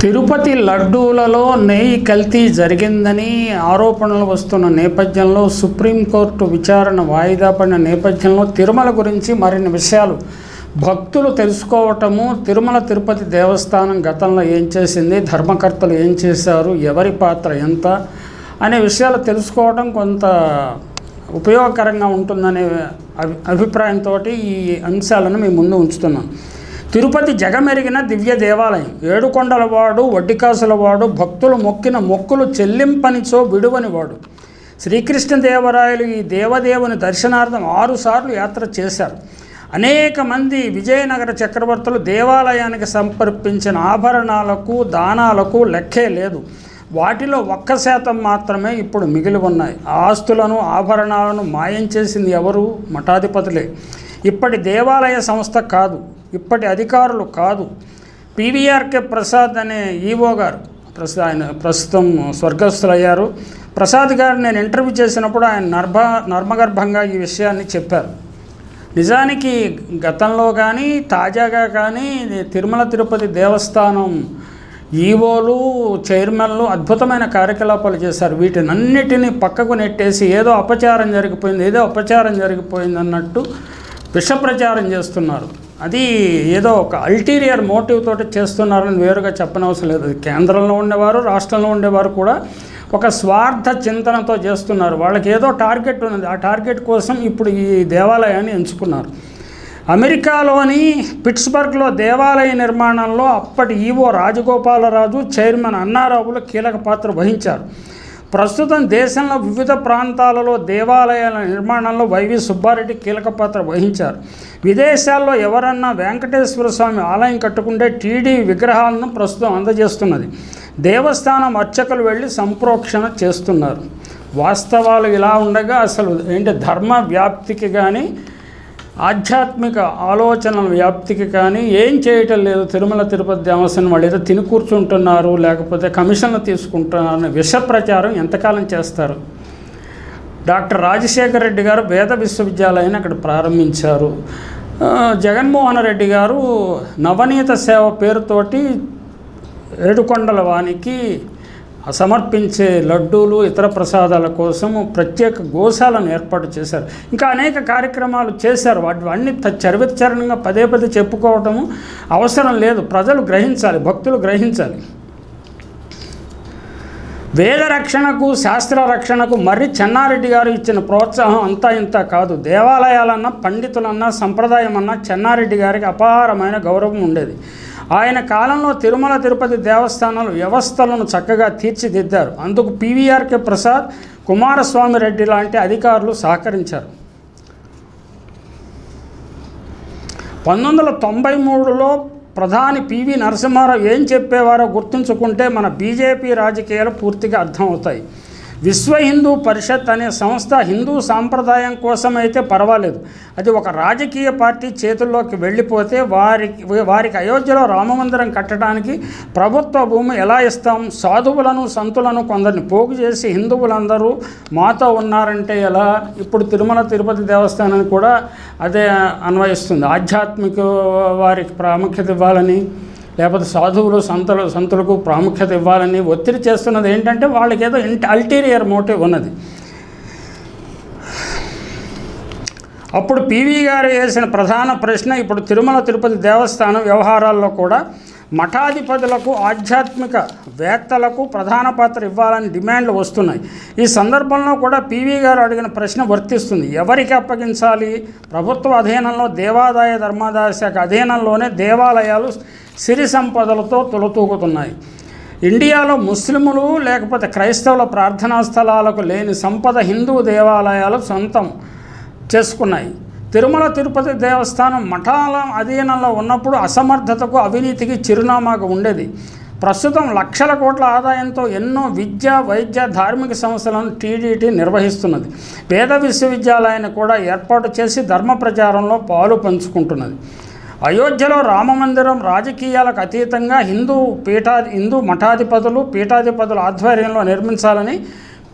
తిరుపతి లడ్డూలలో నెయ్యి కల్తీ జరిగిందని ఆరోపణలు వస్తున్న నేపథ్యంలో సుప్రీంకోర్టు విచారణ వాయిదా పడిన నేపథ్యంలో తిరుమల గురించి మరిన్ని విషయాలు భక్తులు తెలుసుకోవటము, తిరుమల తిరుపతి దేవస్థానం గతంలో ఏం చేసింది, ధర్మకర్తలు ఏం చేశారు, ఎవరి పాత్ర ఎంత అనే విషయాలు తెలుసుకోవడం కొంత ఉపయోగకరంగా ఉంటుందనే అభిప్రాయంతో ఈ అంశాలను మీ ముందు ఉంచుతున్నాను. తిరుపతి జగమెరిగిన దివ్య దేవాలయం, ఏడుకొండలవాడు, వడ్డికాసులవాడు, భక్తులు మొక్కిన మొక్కులు చెల్లింపనిచో విడువనివాడు. శ్రీకృష్ణదేవరాయలు ఈ దేవదేవుని దర్శనార్థం 6 సార్లు యాత్ర చేశారు. అనేక మంది విజయనగర చక్రవర్తులు దేవాలయానికి సమర్పించిన ఆభరణాలకు, దానాలకు లెక్కే లేదు. వాటిలో 1% మాత్రమే ఇప్పుడు మిగిలి ఉన్నాయి. ఆస్తులను, ఆభరణాలను మాయం చేసింది ఎవరు? మఠాధిపతులే. ఇప్పటి దేవాలయ సంస్థ కాదు, ఇప్పటి అధికారులు కాదు. పివిఆర్కే ప్రసాద్ అనే ఈవో గారు, ఆయన ప్రస్తుతం స్వర్గస్థులయ్యారు. ప్రసాద్ గారు నేను ఇంటర్వ్యూ చేసినప్పుడు ఆయన నర్మగర్భంగా ఈ విషయాన్ని చెప్పారు. నిజానికి గతంలో కానీ తాజాగా కానీ తిరుమల తిరుపతి దేవస్థానం ఈవోలు, చైర్మన్లు అద్భుతమైన కార్యకలాపాలు చేశారు. వీటినన్నిటినీ పక్కకు నెట్టేసి ఏదో అపచారం జరిగిపోయింది అన్నట్టు విషప్రచారం చేస్తున్నారు. అది ఏదో ఒక అల్టీరియర్ మోటివ్ తోటి చేస్తున్నారని వేరుగా చెప్పనవసరం లేదు. కేంద్రంలో ఉండేవారు, రాష్ట్రంలో ఉండేవారు కూడా ఒక స్వార్థ చింతనతో చేస్తున్నారు. వాళ్ళకి ఏదో టార్గెట్ ఉన్నది. ఆ టార్గెట్ కోసం ఇప్పుడు ఈ దేవాలయాన్ని ఎంచుకున్నారు. అమెరికాలోని పిట్స్బర్గ్లో దేవాలయ నిర్మాణంలో అప్పటి ఈవో రాజగోపాలరాజు, చైర్మన్ అన్నారావులు కీలక పాత్ర వహించారు. ప్రస్తుతం దేశంలో వివిధ ప్రాంతాలలో దేవాలయాల నిర్మాణంలో వైవి సుబ్బారెడ్డి కీలక పాత్ర వహించారు. విదేశాల్లో ఎవరన్నా వెంకటేశ్వర స్వామి ఆలయం కట్టుకుంటే టీడీ విగ్రహాలను ప్రస్తుతం అందజేస్తున్నది. దేవస్థానం అర్చకులు వెళ్ళి సంప్రోక్షణ చేస్తున్నారు. వాస్తవాలు ఇలా ఉండగా అసలు ధర్మ వ్యాప్తికి కానీ ఆధ్యాత్మిక ఆలోచనల వ్యాప్తికి కానీ ఏం చేయటం లేదు. తిరుమల తిరుపతి దేవస్థానం వాళ్ళు ఏదో తిని కూర్చుంటున్నారు, లేకపోతే కమిషన్లు తీసుకుంటున్నారు అనే విష ప్రచారం ఎంతకాలం చేస్తారు? డాక్టర్ రాజశేఖర రెడ్డి గారు వేద విశ్వవిద్యాలయాన్ని అక్కడ ప్రారంభించారు. జగన్మోహన్ రెడ్డి గారు నవనీత సేవ పేరుతోటి ఏడుకొండల వానికి సమర్పించే లడ్డూలు, ఇతర ప్రసాదాల కోసము ప్రత్యేక గోశాలను ఏర్పాటు చేశారు. ఇంకా అనేక కార్యక్రమాలు చేశారు. వాటివన్నీ చరిత్రచరణంగా పదే చెప్పుకోవటము అవసరం లేదు. ప్రజలు గ్రహించాలి, భక్తులు గ్రహించాలి. వేద రక్షణకు, శాస్త్ర రక్షణకు మర్రి చెన్నారెడ్డి గారు ఇచ్చిన ప్రోత్సాహం అంతా ఇంత కాదు. దేవాలయాలన్నా, పండితులన్నా, సంప్రదాయం అన్నా చెన్నారెడ్డి గారికి అపారమైన గౌరవం ఉండేది. ఆయన కాలంలో తిరుమల తిరుపతి దేవస్థానాల వ్యవస్థలను చక్కగా తీర్చిదిద్దారు. అందుకు పివిఆర్కే ప్రసాద్, కుమారస్వామి రెడ్డి లాంటి అధికారులు సహకరించారు. 1993లో ప్రధాని పివి నరసింహారావు ఏం చెప్పేవారో గుర్తుంచుకుంటే మన బీజేపీ రాజకీయాలు పూర్తిగా అర్థమవుతాయి. విశ్వ హిందూ పరిషత్ అనే సంస్థ హిందూ సాంప్రదాయం కోసమైతే పర్వాలేదు, అది ఒక రాజకీయ పార్టీ చేతుల్లోకి వెళ్ళిపోతే వారికి అయోధ్యలో రామమందిరం కట్టడానికి ప్రభుత్వ భూమి ఎలా ఇస్తాం? సాధువులను, సంతులను కొందరిని పోగు చేసి హిందువులందరూ మాతో ఉన్నారంటే ఎలా? ఇప్పుడు తిరుమల తిరుపతి దేవస్థానానికి కూడా అదే అన్వయిస్తుంది. ఆధ్యాత్మిక వారికి ప్రాముఖ్యత ఇవ్వాలని, లేకపోతే సాధువులు, సంతులకు ప్రాముఖ్యత ఇవ్వాలని ఒత్తిడి చేస్తున్నది ఏంటంటే వాళ్ళకి ఏదో అల్టీరియర్ మోటివ్ ఉన్నది. అప్పుడు పివి గారు వేసిన ప్రధాన ప్రశ్న ఇప్పుడు తిరుమల తిరుపతి దేవస్థానం వ్యవహారాల్లో కూడా మఠాధిపతులకు, ఆధ్యాత్మిక వేత్తలకు ప్రధాన పాత్ర ఇవ్వాలని డిమాండ్లు వస్తున్నాయి. ఈ సందర్భంలో కూడా పివి గారు అడిగిన ప్రశ్న వర్తిస్తుంది. ఎవరికి అప్పగించాలి? ప్రభుత్వ అధీనంలో దేవాదాయ ధర్మాదాయ శాఖ అధీనంలోనే దేవాలయాలు సిరి సంపదలతో తులతూగుతున్నాయి. ఇండియాలో ముస్లిములు లేకపోతే క్రైస్తవుల ప్రార్థనా స్థలాలకు లేని సంపద హిందూ దేవాలయాలు సొంతం చేసుకున్నాయి. తిరుమల తిరుపతి దేవస్థానం మఠాల అధీనంలో ఉన్నప్పుడు అసమర్థతకు, అవినీతికి చిరునామాగా ఉండేది. ప్రస్తుతం లక్షల కోట్ల ఆదాయంతో ఎన్నో విద్య, వైద్య, ధార్మిక సంస్థలను టీటీడీ నిర్వహిస్తున్నది. వేద విశ్వవిద్యాలయాన్ని కూడా ఏర్పాటు చేసి ధర్మ ప్రచారంలో పాలు పంచుకుంటున్నది. అయోధ్యలో రామమందిరం రాజకీయాలకు అతీతంగా హిందూ మఠాధిపతులు, పీఠాధిపతుల ఆధ్వర్యంలో నిర్మించాలని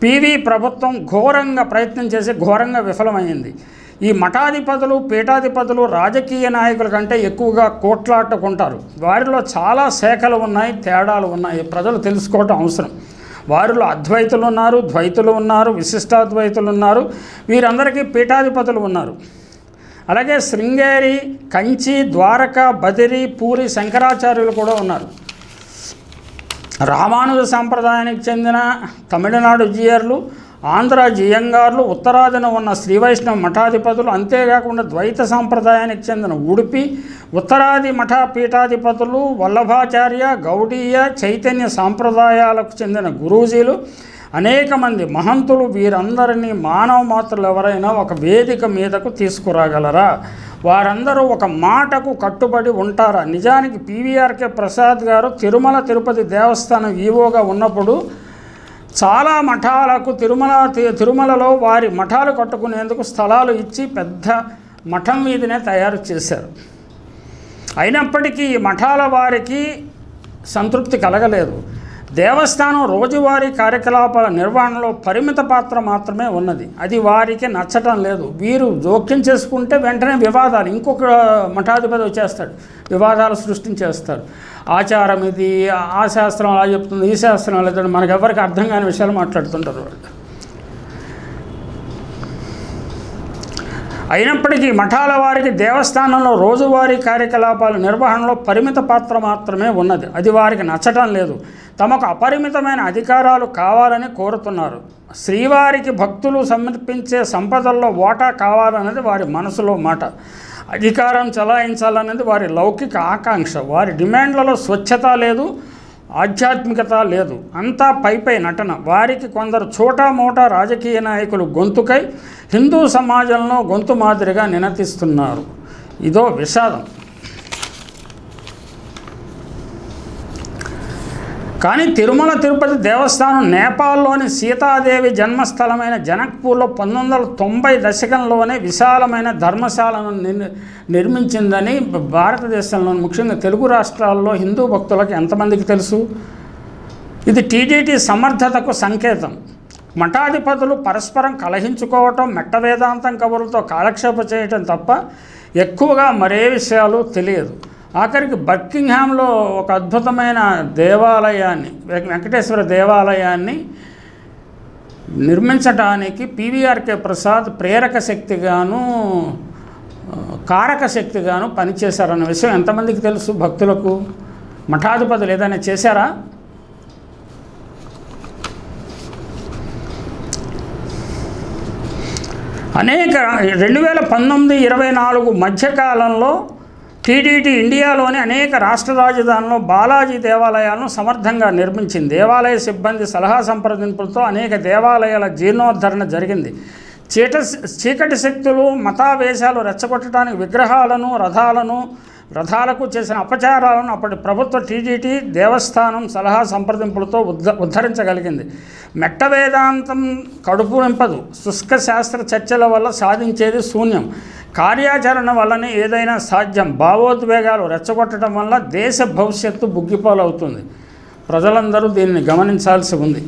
పివి ప్రభుత్వం ఘోరంగా ప్రయత్నం చేసి ఘోరంగా విఫలమైంది. ఈ మఠాధిపతులు పీఠాధిపతులు రాజకీయ నాయకుల కంటే ఎక్కువగా కోట్లాట్టుకుంటారు. వారిలో చాలా శాఖలు ఉన్నాయి, తేడాలు ఉన్నాయి, ప్రజలు తెలుసుకోవటం అవసరం. వారిలో అద్వైతులు ఉన్నారు, ద్వైతులు ఉన్నారు, విశిష్టాద్వైతులు ఉన్నారు, వీరందరికీ పీఠాధిపతులు ఉన్నారు. అలాగే శృంగేరి, కంచి, ద్వారక, బదిరి, పూరి శంకరాచార్యులు కూడా ఉన్నారు. రామానుజ సాంప్రదాయానికి చెందిన తమిళనాడు జీయర్లు, ఆంధ్ర జియంగార్లు, ఉత్తరాదిన ఉన్న శ్రీవైష్ణవ మఠాధిపతులు, అంతేకాకుండా ద్వైత సాంప్రదాయానికి చెందిన ఉడిపి, ఉత్తరాది మఠ పీఠాధిపతులు, వల్లభాచార్య, గౌడీయ, చైతన్య సాంప్రదాయాలకు చెందిన గురూజీలు, అనేక మంది మహంతులు, వీరందరినీ మానవ మాత్రులు ఎవరైనా ఒక వేదిక మీదకు తీసుకురాగలరా? వారందరూ ఒక మాటకు కట్టుబడి ఉంటారా? నిజానికి పివిఆర్కే ప్రసాద్ గారు తిరుమల తిరుపతి దేవస్థానం ఈవోగా ఉన్నప్పుడు చాలా మఠాలకు తిరుమలలో వారి మఠాలు కట్టుకునేందుకు స్థలాలు ఇచ్చి పెద్ద మఠం మీదనే తయారు చేశారు. అయినప్పటికీ ఈ మఠాల వారికి సంతృప్తి కలగలేదు. దేవస్థానం రోజువారీ కార్యకలాపాల నిర్వహణలో పరిమిత పాత్ర మాత్రమే ఉన్నది. అది వారికి నచ్చటం లేదు. వీరు జోక్యం చేసుకుంటే వెంటనే వివాదాలు, ఇంకొక మఠాధిపతి వచ్చేస్తాడు, వివాదాలు సృష్టించేస్తారు. ఆచారం ఇది, ఆ శాస్త్రం అలా చెప్తుంది, ఈ శాస్త్రం అలా చెప్తుంది, మనకు ఎవరికి అర్థం కాని విషయాలు మాట్లాడుతుంటారు వాళ్ళు. అయినప్పటికీ మఠాల వారికి దేవస్థానంలో రోజువారీ కార్యకలాపాల నిర్వహణలో పరిమిత పాత్ర మాత్రమే ఉన్నది. అది వారికి నచ్చటం లేదు. తమకు అపరిమితమైన అధికారాలు కావాలని కోరుతున్నారు. శ్రీవారికి భక్తులు సమర్పించే సంపదల్లో వాటా కావాలన్నది వారి మనసులో మాట. అధికారం చలాయించాలన్నది వారి లౌకిక ఆకాంక్ష. వారి డిమాండ్లలో స్వచ్ఛత లేదు, ఆధ్యాత్మికత లేదు, అంతా పైపై నటన. వారికి కొందరు చోటా మోటా రాజకీయ నాయకులు గొంతుకై హిందూ సమాజంలో గొంతు మాదిరిగా నినతిస్తున్నారు. ఇదో విషాదం. కానీ తిరుమల తిరుపతి దేవస్థానం నేపాల్లోని సీతాదేవి జన్మస్థలమైన జనక్పూర్లో 1990 దశకంలోనే విశాలమైన ధర్మశాలను నిర్మించిందని భారతదేశంలో ముఖ్యంగా తెలుగు రాష్ట్రాల్లో హిందూ భక్తులకు ఎంతమందికి తెలుసు? ఇది టీటీడీ సమర్థతకు సంకేతం. మఠాధిపతులు పరస్పరం కలహించుకోవటం, మెట్ట వేదాంతం కబుర్లతో కాలక్షేపం చేయటం తప్ప ఎక్కువగా మరే విషయాలు తెలియదు. ఆఖరికి బర్కింగ్హామ్లో ఒక అద్భుతమైన దేవాలయాన్ని, వెంకటేశ్వర దేవాలయాన్ని నిర్మించడానికి పివిఆర్కే ప్రసాద్ ప్రేరక శక్తిగాను కారక శక్తిగాను పనిచేశారన్న విషయం ఎంతమందికి తెలుసు? భక్తులకు. మఠాధిపతులు ఏదైనా చేశారా? అనేక 2019-24 మధ్యకాలంలో టీటీడీ ఇండియాలోని అనేక రాష్ట్ర రాజధానుల్లో బాలాజీ దేవాలయాలను సమర్థంగా నిర్మించింది. దేవాలయ సిబ్బంది సలహా సంప్రదింపులతో అనేక దేవాలయాల జీర్ణోద్ధరణ జరిగింది. చీకటి శక్తులు మతావేశాలు రెచ్చగొట్టడానికి విగ్రహాలను, రథాలకు చేసిన అపచారాలను అప్పటి ప్రభుత్వ టీటీడీ దేవస్థానం సలహా సంప్రదింపులతో ఉద్ధరించగలిగింది. మెట్ట వేదాంతం కడుపు నింపదు. శుష్క శాస్త్ర చర్చల వల్ల సాధించేది శూన్యం. కార్యాచరణ వల్లనే ఏదైనా సాధ్యం. భావోద్వేగాలు రెచ్చగొట్టడం వల్ల దేశ భవిష్యత్తు బుగ్గిపాలవుతుంది. ప్రజలందరూ దీన్ని గమనించాల్సి ఉంది.